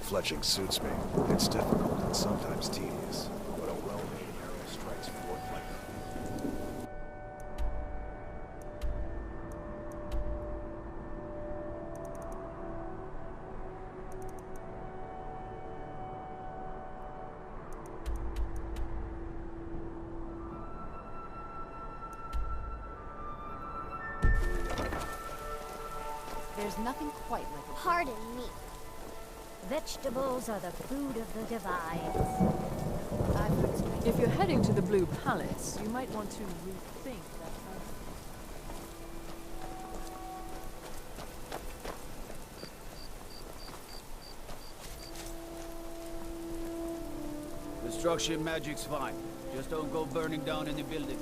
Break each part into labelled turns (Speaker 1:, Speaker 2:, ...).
Speaker 1: fletching suits me. It's difficult and sometimes tedious, but a well-made arrow strikes forth like
Speaker 2: There's nothing quite like it.
Speaker 3: Pardon me. Vegetables are the food of the divides.
Speaker 2: If you're heading to the Blue Palace, you might want to rethink that.
Speaker 4: Destruction magic's fine. Just don't go burning down any buildings.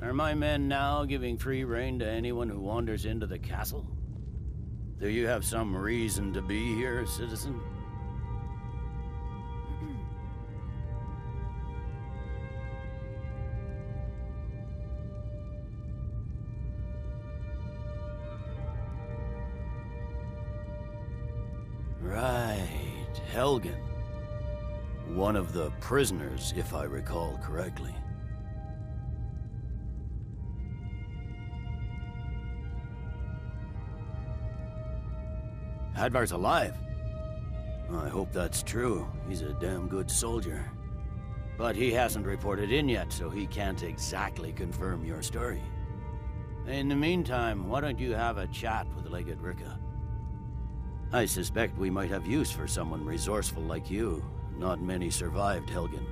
Speaker 4: Are my men now giving free rein to anyone who wanders into the castle? Do you have some reason to be here, citizen? Right, Helgen. One of the prisoners, if I recall correctly. Hadvar's alive. I hope that's true. He's a damn good soldier. But he hasn't reported in yet, so he can't exactly confirm your story. In the meantime, why don't you have a chat with Legate Ricka? I suspect we might have use for someone resourceful like you. Not many survived, Helgen.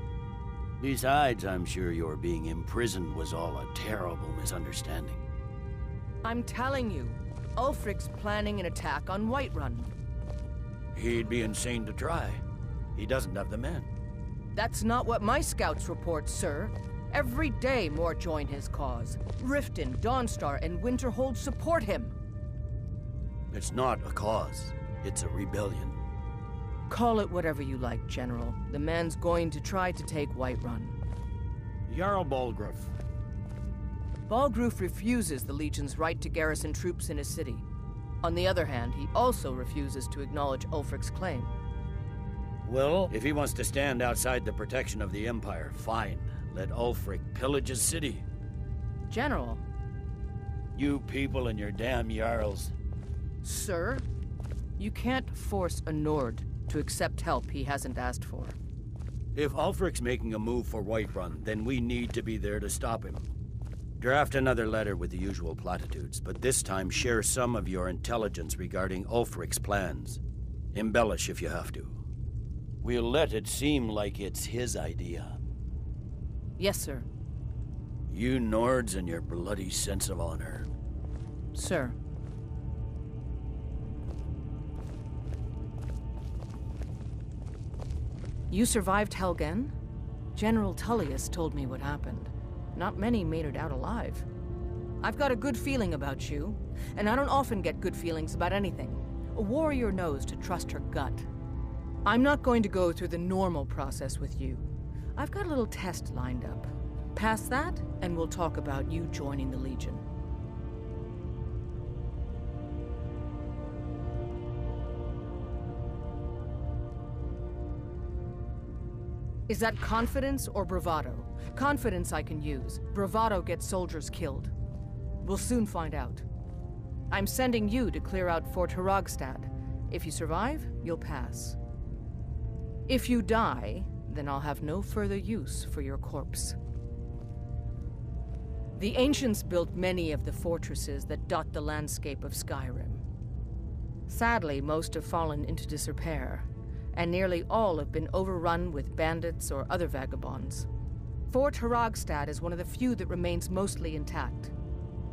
Speaker 4: Besides, I'm sure your being imprisoned was all a terrible misunderstanding.
Speaker 5: I'm telling you, Ulfric's planning an attack on Whiterun.
Speaker 4: He'd be insane to try. He doesn't have the men.
Speaker 5: That's not what my scouts report, sir. Every day more join his cause. Riften, Dawnstar, and Winterhold support him.
Speaker 4: It's not a cause. It's a rebellion.
Speaker 5: Call it whatever you like, General. The man's going to try to take Whiterun.
Speaker 4: Jarl Balgruuf.
Speaker 5: Balgruuf refuses the Legion's right to garrison troops in his city. On the other hand, he also refuses to acknowledge Ulfric's claim.
Speaker 4: Well, if he wants to stand outside the protection of the Empire, fine. Let Ulfric pillage his city.
Speaker 5: General.
Speaker 4: You people and your damn Jarls.
Speaker 5: Sir, you can't force a Nord to accept help he hasn't asked for.
Speaker 4: If Ulfric's making a move for Whiterun, then we need to be there to stop him. Draft another letter with the usual platitudes, but this time share some of your intelligence regarding Ulfric's plans. Embellish if you have to. We'll let it seem like it's his idea.
Speaker 5: Yes, sir.
Speaker 4: You Nords and your bloody sense of honor.
Speaker 5: Sir. You survived Helgen? General Tullius told me what happened. Not many made it out alive. I've got a good feeling about you, and I don't often get good feelings about anything. A warrior knows to trust her gut. I'm not going to go through the normal process with you. I've got a little test lined up. Pass that, and we'll talk about you joining the Legion. Is that confidence or bravado? Confidence I can use. Bravado gets soldiers killed. We'll soon find out. I'm sending you to clear out Fort Hrogstad. If you survive, you'll pass. If you die, then I'll have no further use for your corpse. The ancients built many of the fortresses that dot the landscape of Skyrim. Sadly, most have fallen into disrepair, and nearly all have been overrun with bandits or other vagabonds. Fort Haragstad is one of the few that remains mostly intact.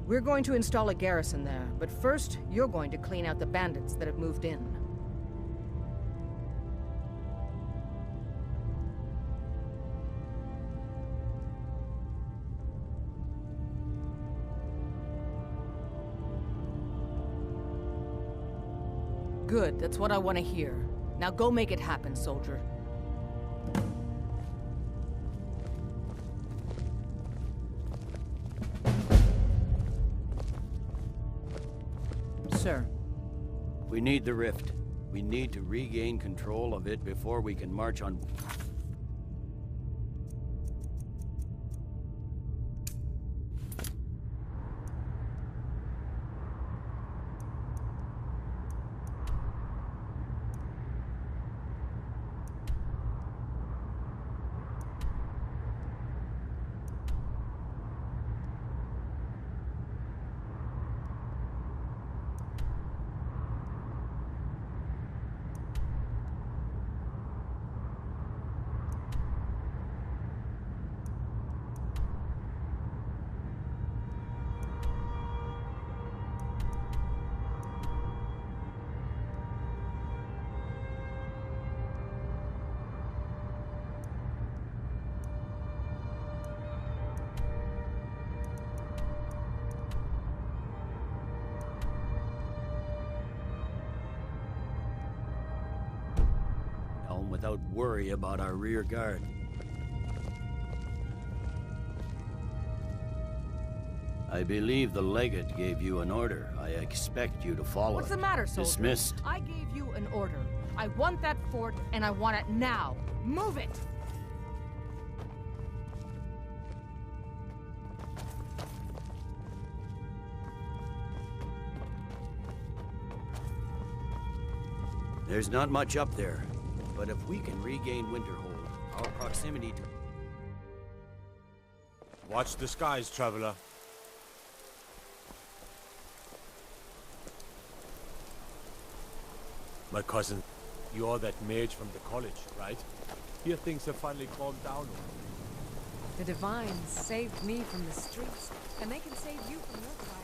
Speaker 5: We're going to install a garrison there, but first, you're going to clean out the bandits that have moved in. Good, that's what I want to hear. Now go make it happen, soldier. Sir.
Speaker 4: We need the rift. We need to regain control of it before we can march on... without worry about our rear guard. I believe the legate gave you an order. I expect you to follow
Speaker 5: What's
Speaker 4: it.
Speaker 5: the matter, soldier?
Speaker 4: Dismissed.
Speaker 5: I gave you an order. I want that fort, and I want it now. Move it!
Speaker 4: There's not much up there, but if we can regain Winterhold, our proximity to...
Speaker 6: Watch the skies, traveler. My cousin, you're that mage from the college, right? Here things have finally calmed down.
Speaker 2: The Divines saved me from the streets, and they can save you from your fires.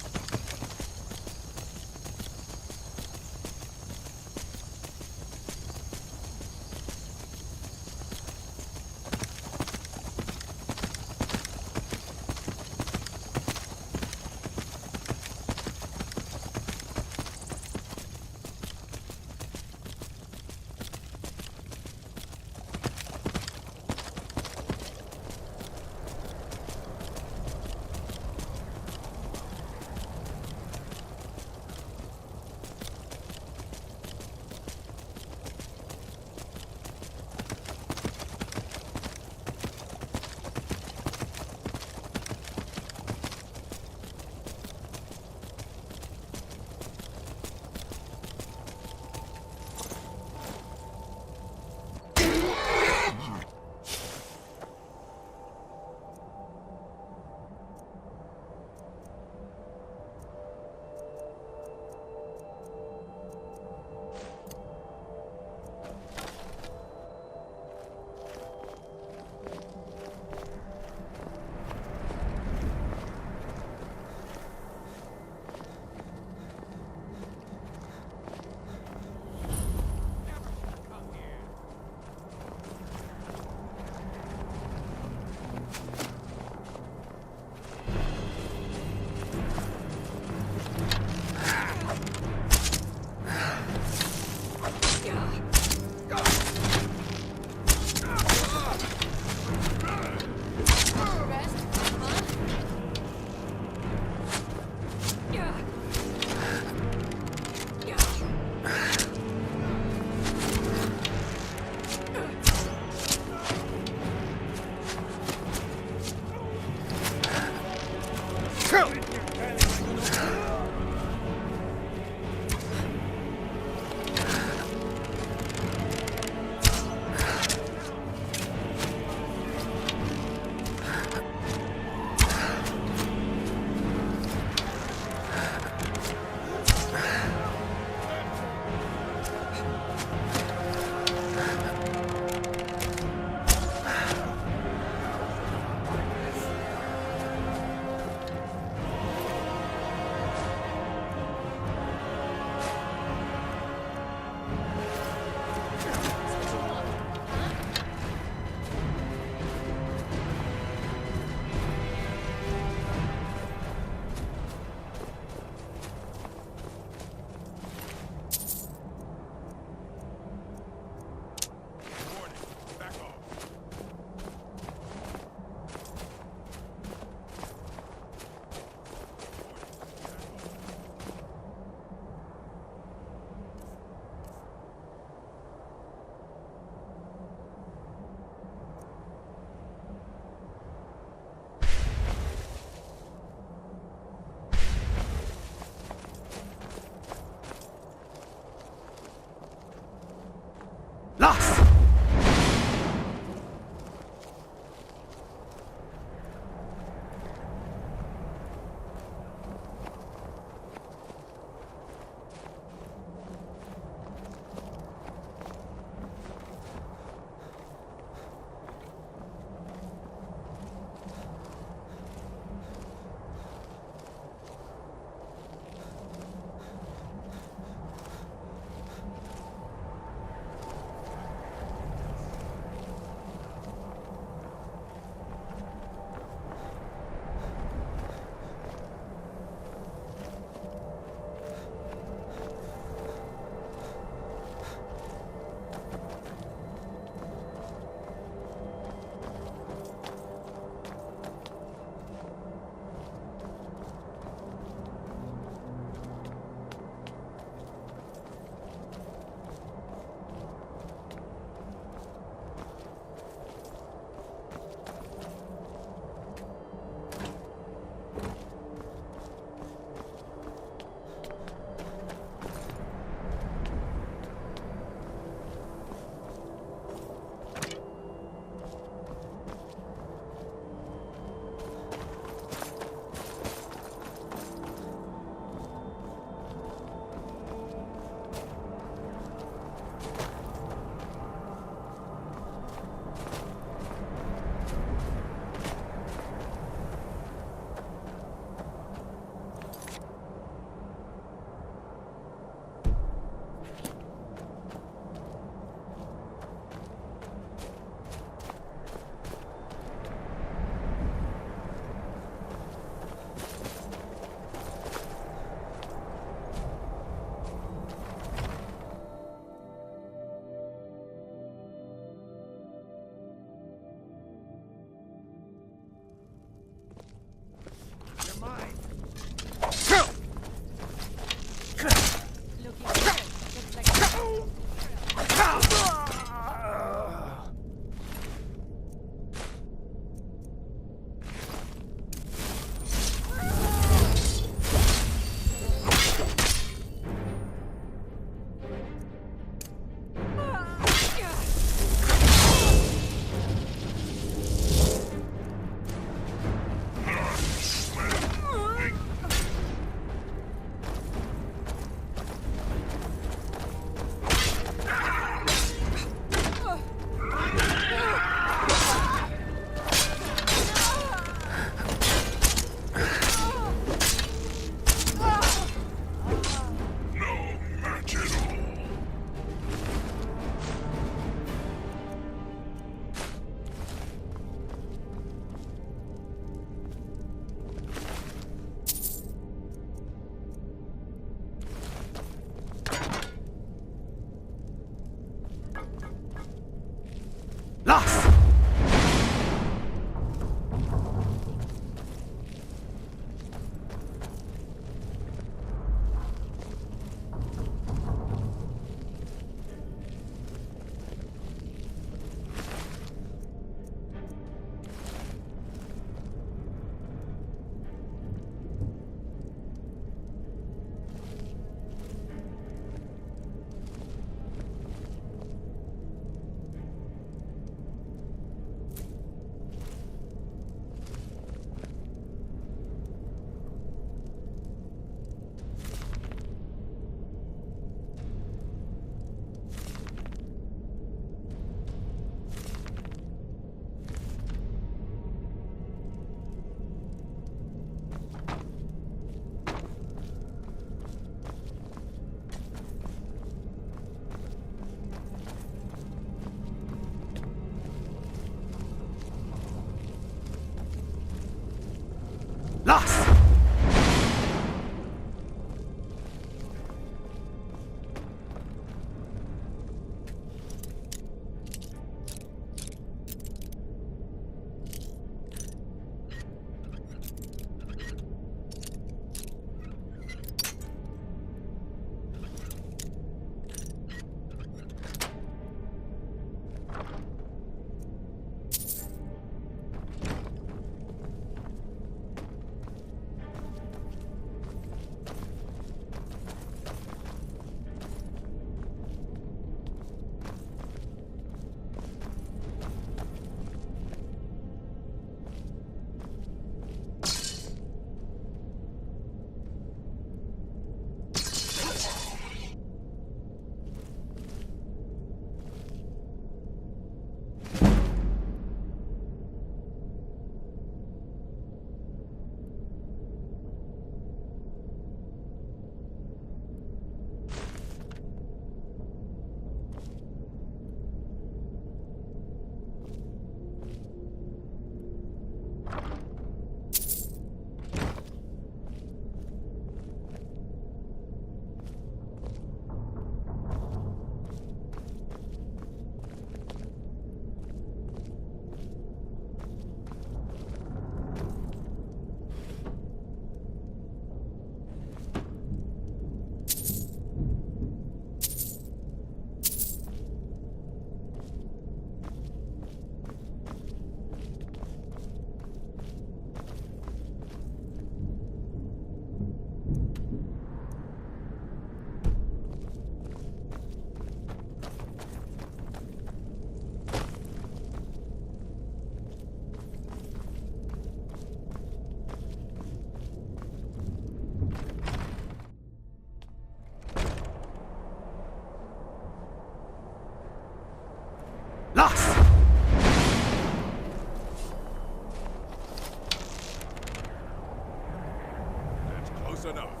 Speaker 1: close enough.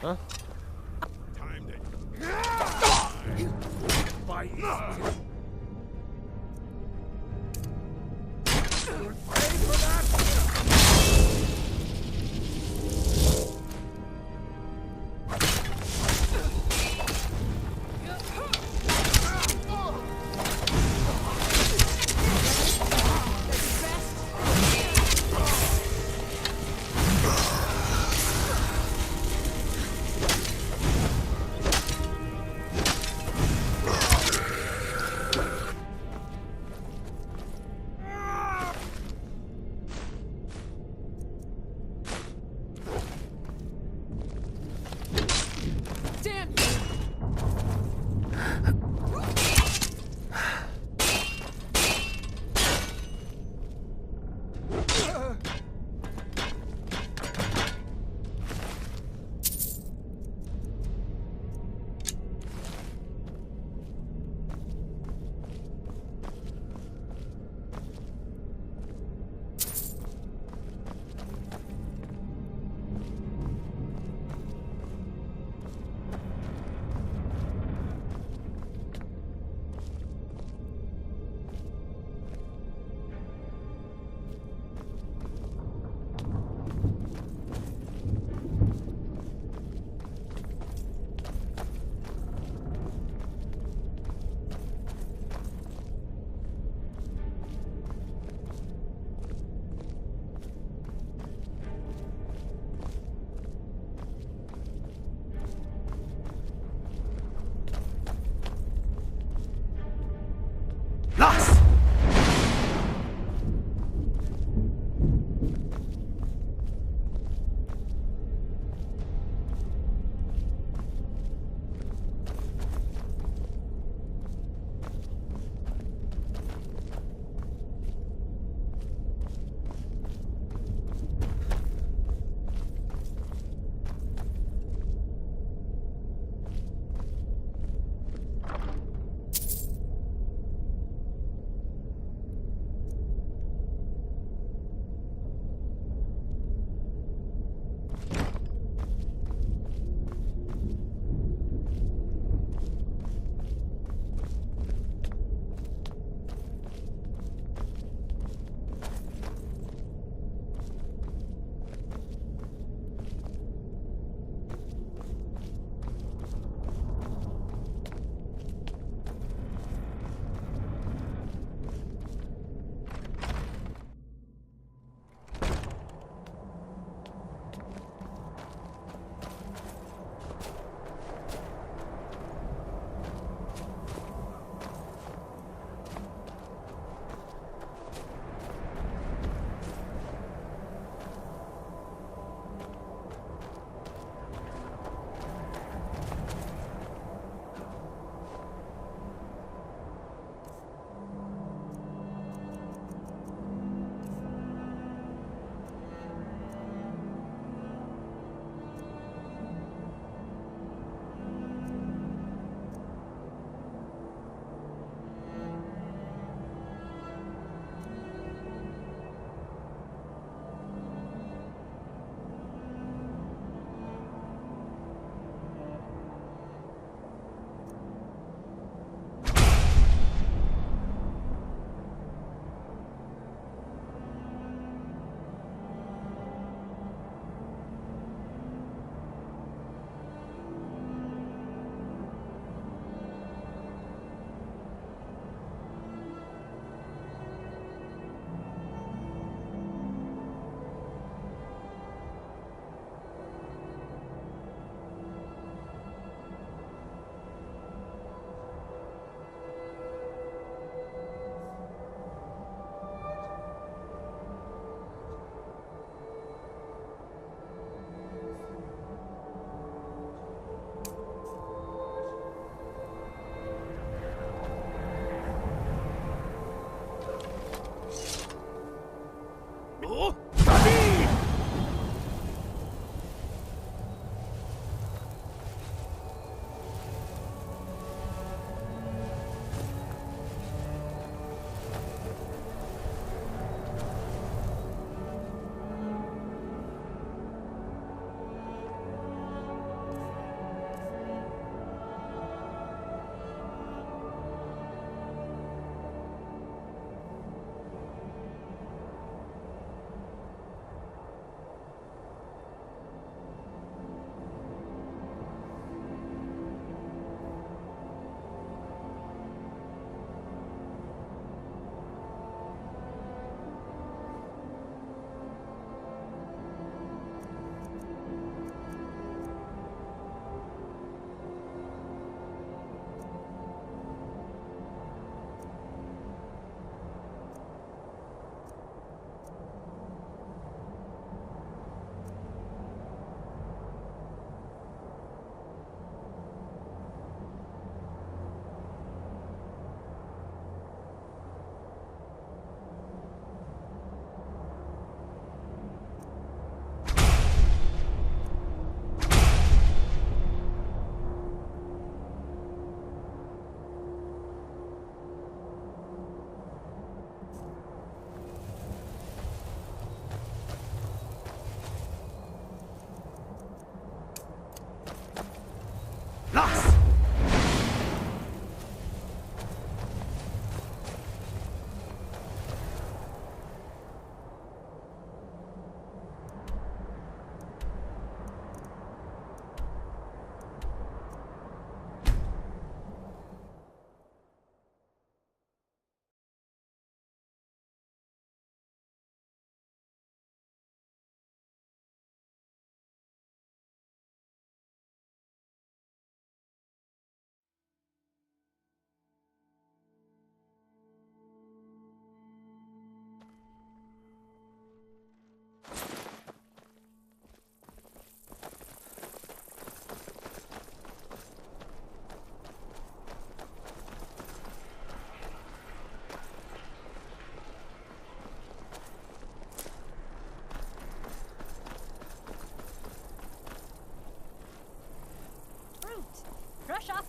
Speaker 6: Huh?
Speaker 1: Time to...
Speaker 6: By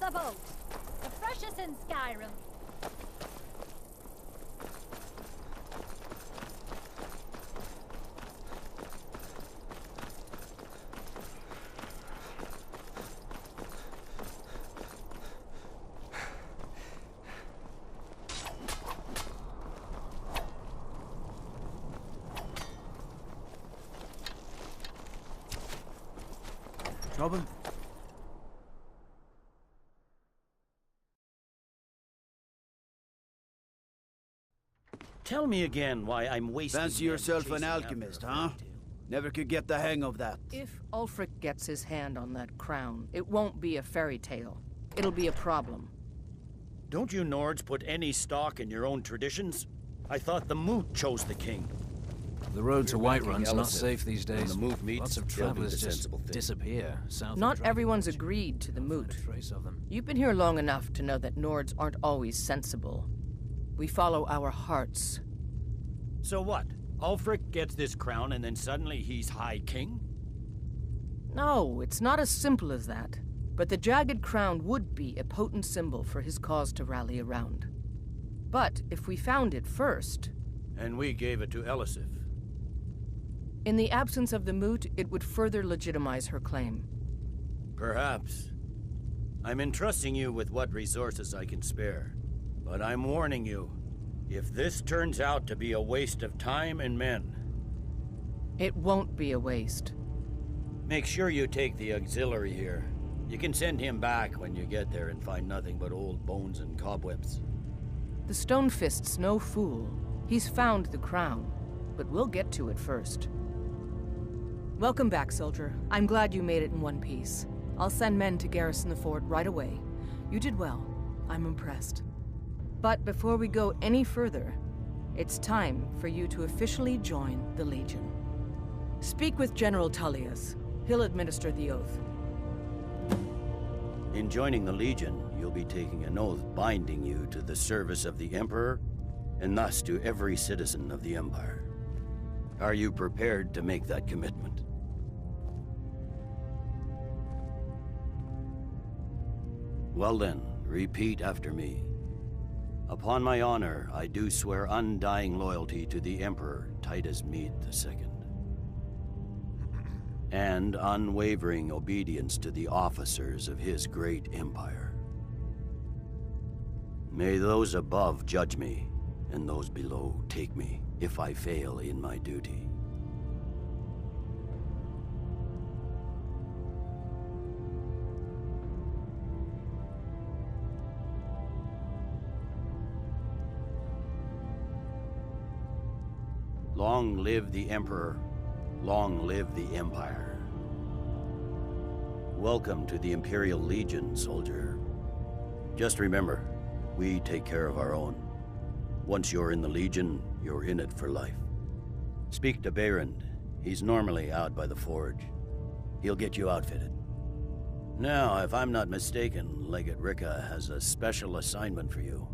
Speaker 3: the boat. The freshest in Skyrim.
Speaker 1: Trouble?
Speaker 4: Tell me again why I'm wasting...
Speaker 7: Fancy
Speaker 4: men
Speaker 7: yourself
Speaker 4: chasing
Speaker 7: an
Speaker 4: after
Speaker 7: alchemist,
Speaker 4: a
Speaker 7: huh?
Speaker 4: fairy tale.
Speaker 7: Never could get the hang of that.
Speaker 5: If Ulfric gets his hand on that crown, it won't be a fairy tale. It'll be a problem.
Speaker 4: Don't you Nords put any stock in your own traditions? I thought the Moot chose the king.
Speaker 8: The road to
Speaker 4: You're
Speaker 8: Whiterun's
Speaker 4: backing
Speaker 8: not
Speaker 4: Elisif.
Speaker 8: safe these
Speaker 4: When
Speaker 8: days.
Speaker 4: the Moot meets,
Speaker 8: Lots of
Speaker 4: they'll do
Speaker 8: travelers
Speaker 4: the
Speaker 8: just
Speaker 4: sensible thing.
Speaker 8: disappear south
Speaker 5: Not
Speaker 8: of
Speaker 5: everyone's
Speaker 8: Dragonforge.
Speaker 5: agreed to the
Speaker 8: Can't find
Speaker 5: moot.
Speaker 8: a trace of them.
Speaker 5: You've been here long enough to know that Nords aren't always sensible. We follow our hearts.
Speaker 4: So what? Ulfric gets this crown and then suddenly he's High King?
Speaker 5: No, it's not as simple as that. But the jagged crown would be a potent symbol for his cause to rally around. But if we found it first,
Speaker 4: And we gave it to Elisif.
Speaker 5: in the absence of the moot, it would further legitimize her claim.
Speaker 4: Perhaps. I'm entrusting you with what resources I can spare. But I'm warning you, if this turns out to be a waste of time and men,
Speaker 5: It won't be a waste.
Speaker 4: make sure you take the auxiliary here. You can send him back when you get there and find nothing but old bones and cobwebs.
Speaker 5: The Stonefist's no fool. He's found the crown, but we'll get to it first. Welcome back, soldier. I'm glad you made it in one piece. I'll send men to garrison the fort right away. You did well. I'm impressed. But before we go any further, it's time for you to officially join the Legion. Speak with General Tullius. He'll administer the oath.
Speaker 4: In joining the Legion, you'll be taking an oath binding you to the service of the Emperor, and thus to every citizen of the Empire. Are you prepared to make that commitment? Well then, repeat after me. Upon my honor, I do swear undying loyalty to the Emperor Titus Mede II. And unwavering obedience to the officers of his great empire. May those above judge me, and those below take me, if I fail in my duty. Long live the Emperor. Long live the Empire. Welcome to the Imperial Legion, soldier. Just remember, we take care of our own. Once you're in the Legion, you're in it for life. Speak to Behrend. He's normally out by the forge. He'll get you outfitted. Now, if I'm not mistaken, Legate Ricka has a special assignment for you.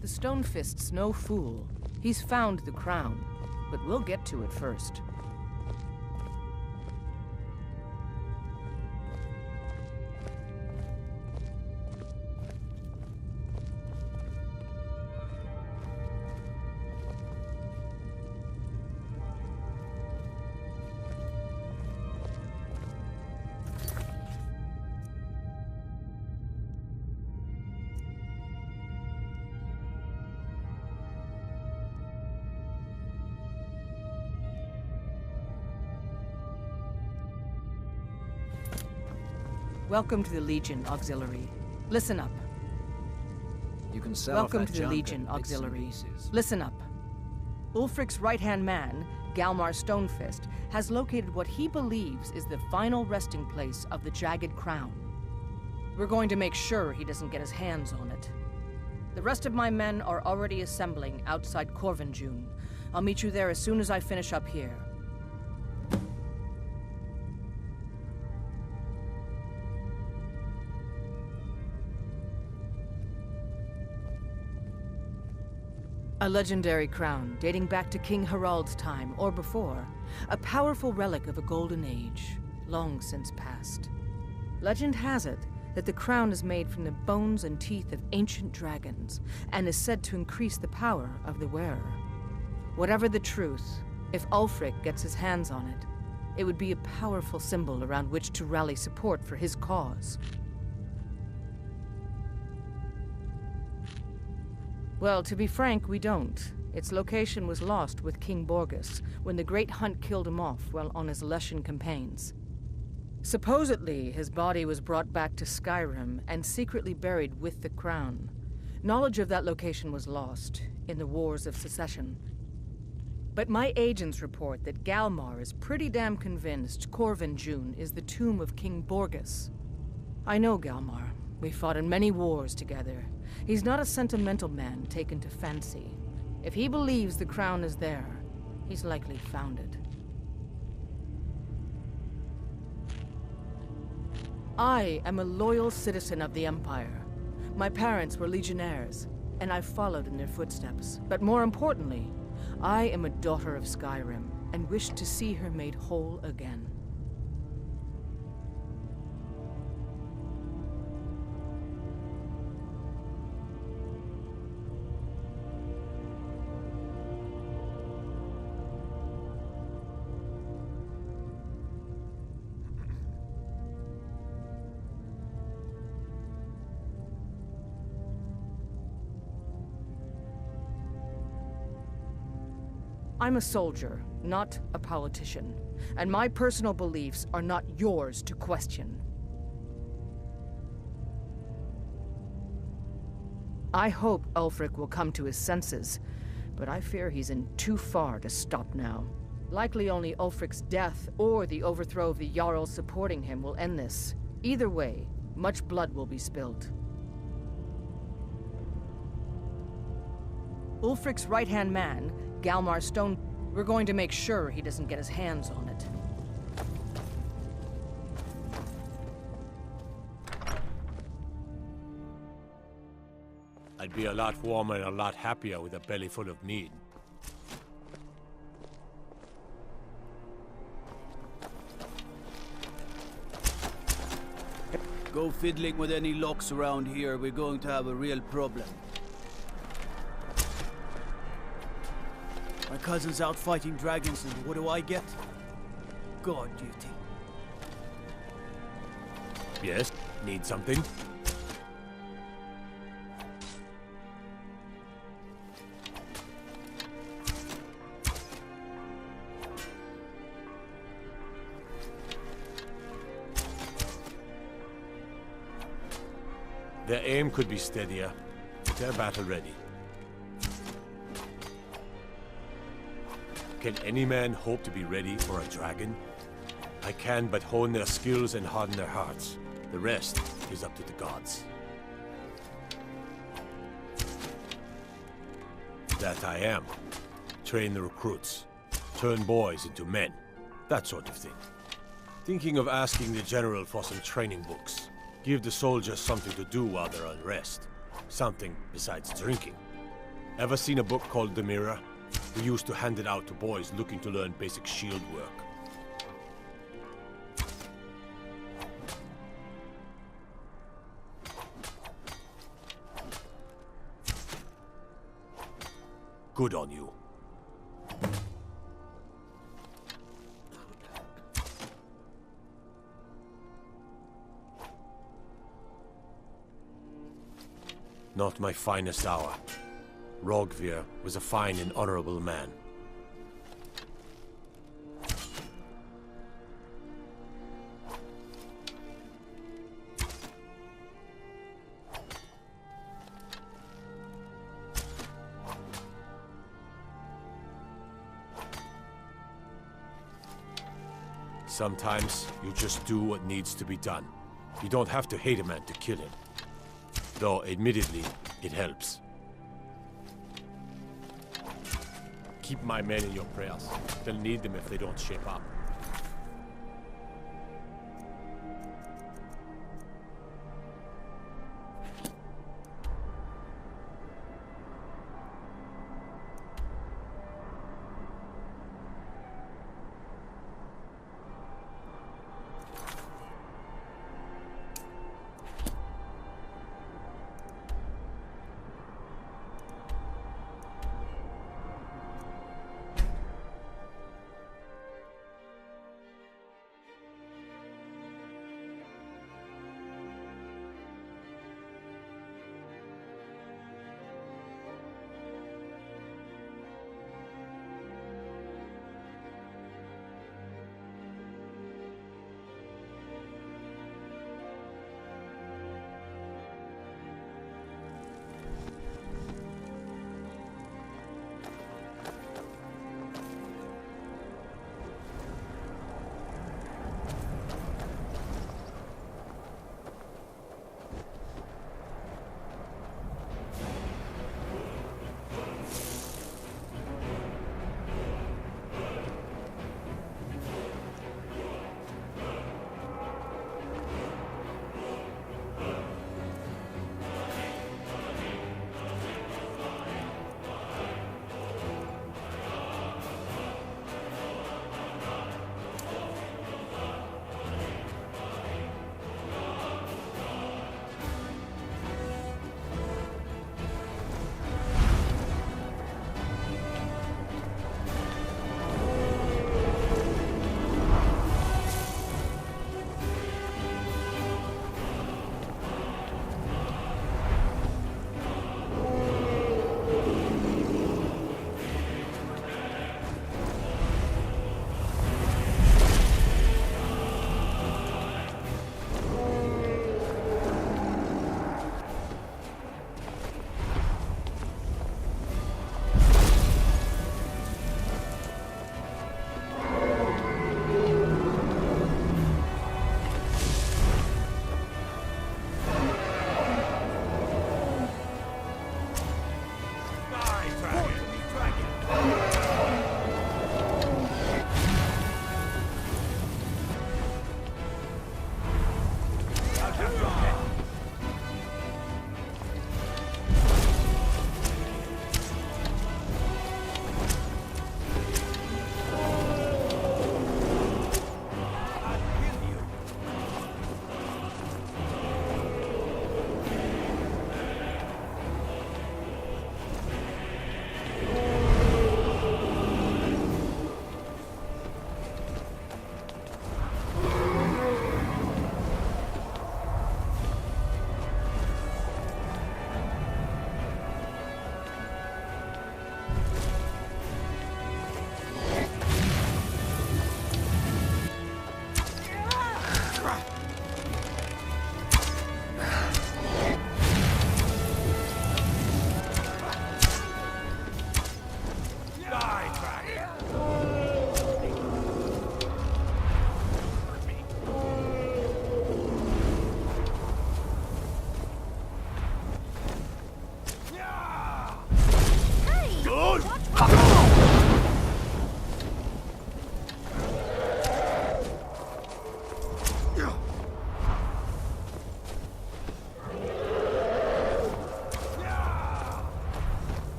Speaker 5: The Stonefist's no fool. He's found the crown, but we'll get to it first. Welcome to the Legion, Auxiliary. Listen up.
Speaker 8: You can sell
Speaker 5: Welcome
Speaker 8: off
Speaker 5: to
Speaker 8: that
Speaker 5: the
Speaker 8: junk
Speaker 5: Legion,
Speaker 8: at bits and
Speaker 5: Auxiliary.
Speaker 8: pieces.
Speaker 5: Listen up. Ulfric's right-hand man, Galmar Stonefist, has located what he believes is the final resting place of the Jagged Crown. We're going to make sure he doesn't get his hands on it. The rest of my men are already assembling outside Corvinjune. I'll meet you there as soon as I finish up here. A legendary crown dating back to King Harald's time or before, a powerful relic of a golden age, long since past. Legend has it that the crown is made from the bones and teeth of ancient dragons and is said to increase the power of the wearer. Whatever the truth, if Ulfric gets his hands on it, it would be a powerful symbol around which to rally support for his cause. Well, to be frank, we don't. Its location was lost with King Borgus when the Great Hunt killed him off while on his Lushan campaigns. Supposedly, his body was brought back to Skyrim and secretly buried with the crown. Knowledge of that location was lost in the Wars of Secession. But my agents report that Galmar is pretty damn convinced Corvinjune is the tomb of King Borgus. I know Galmar. We fought in many wars together. He's not a sentimental man taken to fancy. If he believes the crown is there, he's likely found it. I am a loyal citizen of the Empire. My parents were legionnaires, and I followed in their footsteps. But more importantly, I am a daughter of Skyrim, and wish to see her made whole again. I'm a soldier, not a politician, and my personal beliefs are not yours to question. I hope Ulfric will come to his senses, but I fear he's in too far to stop now. Likely only Ulfric's death or the overthrow of the Jarls supporting him will end this. Either way, much blood will be spilled. Ulfric's right-hand man, Galmar Stone, we're going to make sure he doesn't get his hands on it.
Speaker 6: I'd be a lot warmer and a lot happier with a belly full of meat.
Speaker 7: Go fiddling with any locks around here, we're going to have a real problem. My cousin's out fighting dragons, and what do I get? Guard duty.
Speaker 6: Yes? Need something? Their aim could be steadier, but they're battle ready. Can any man hope to be ready for a dragon? I can but hone their skills and harden their hearts. The rest is up to the gods. That I am. Train the recruits. Turn boys into men. That sort of thing. Thinking of asking the general for some training books. Give the soldiers something to do while they're on rest. Something besides drinking. Ever seen a book called The Mirror? We used to hand it out to boys looking to learn basic shield work. Good on you. Not my finest hour. Rogvir was a fine and honorable man. Sometimes you just do what needs to be done. You don't have to hate a man to kill him. Though, admittedly, it helps. Keep my men in your prayers. They'll need them if they don't shape up.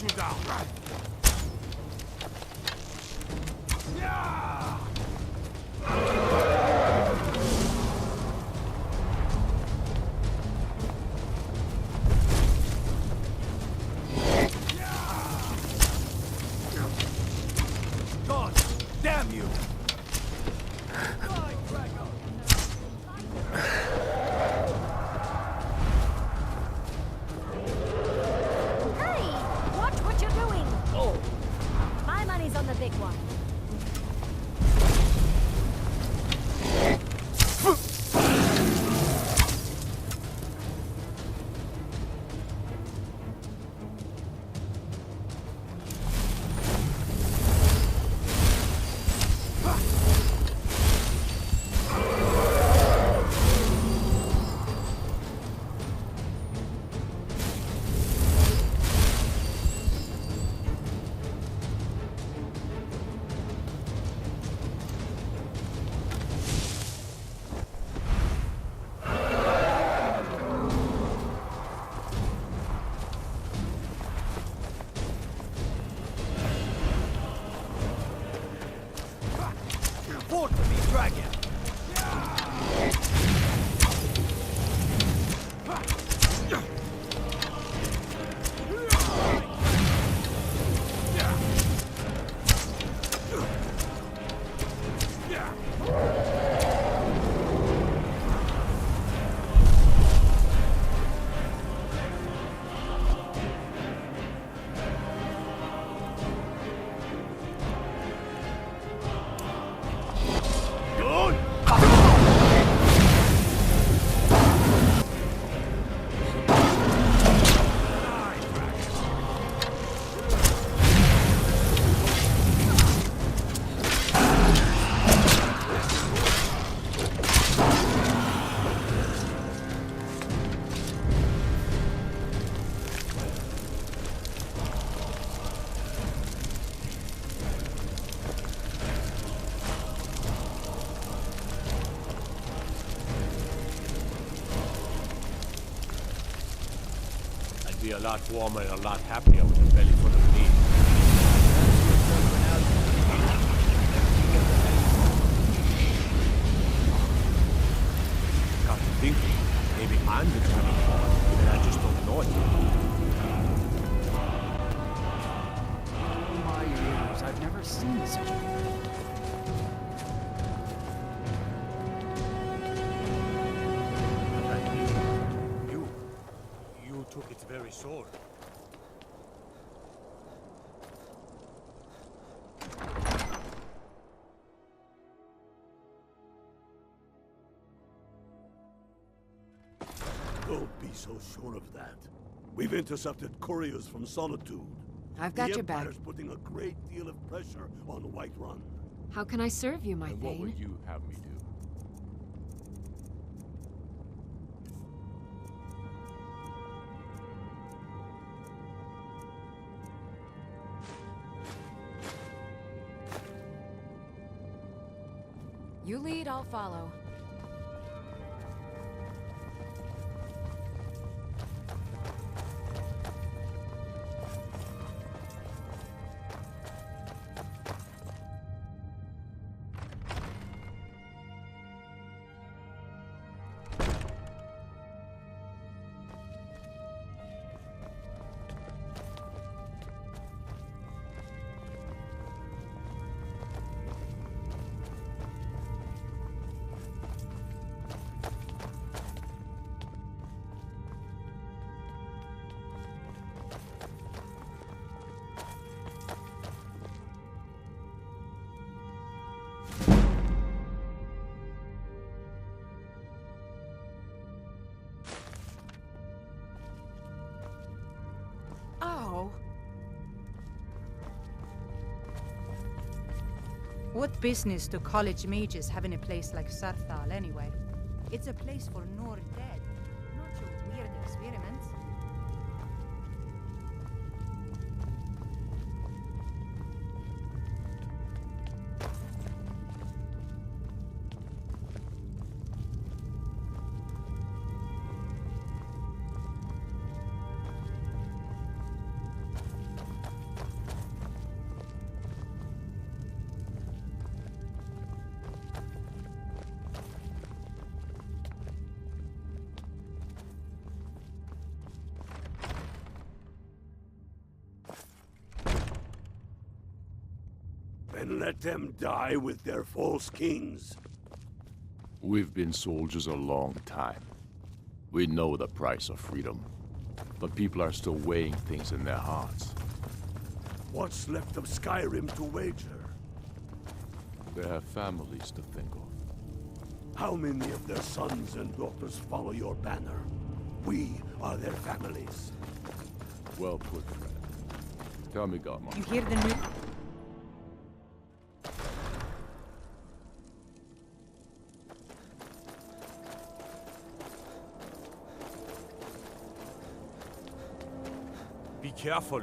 Speaker 6: you down. Yeah! God damn you!
Speaker 3: Hey! Watch what you're doing!
Speaker 6: Oh!
Speaker 3: My money's on the big one.
Speaker 6: Report to me, dragon! I'd be a lot warmer and a lot happier with a belly full of meat. Got to thinking, maybe I'm the turning point, and I just don't know it.
Speaker 8: My ears, I've never seen such a...
Speaker 6: You took its very sword.
Speaker 9: Don't be so sure of that. We've intercepted couriers from Solitude.
Speaker 10: I've got
Speaker 9: the
Speaker 10: your back.
Speaker 9: Empire's putting a great deal of pressure on Whiterun.
Speaker 10: How can I serve you, my
Speaker 11: And what
Speaker 10: Thane?
Speaker 11: would you have me do?
Speaker 10: You lead, I'll follow.
Speaker 5: Oh.
Speaker 12: What business do college mages have in a place like Sarthal anyway? It's a place for Nord dead, not your weird experiments.
Speaker 9: and let them die with their false kings.
Speaker 11: We've been soldiers a long time. We know the price of freedom. But people are still weighing things in their hearts.
Speaker 9: What's left of Skyrim to wager?
Speaker 11: They have families to think of.
Speaker 9: How many of their sons and daughters follow your banner? We are their families.
Speaker 11: Well put, friend. Tell me, Godmother.
Speaker 12: You hear the news?
Speaker 6: Be careful.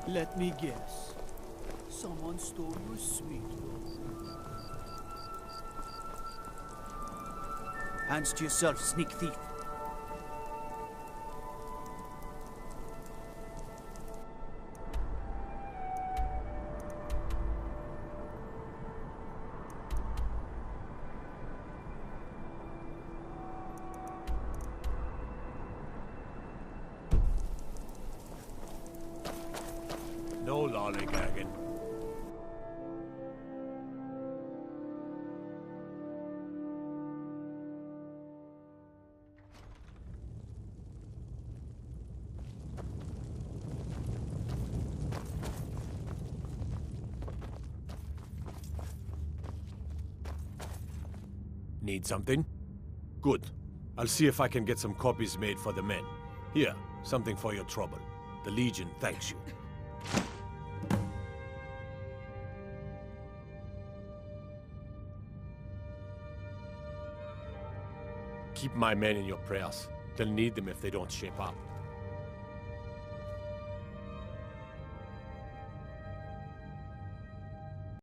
Speaker 7: Let me guess. Someone stole your sweet rose. Hands to yourself, sneak thief.
Speaker 6: No lollygagging. Need something? Good. I'll see if I can get some copies made for the men. Here, something for your trouble. The Legion thanks you. Keep my men in your prayers. They'll need them if they don't shape up.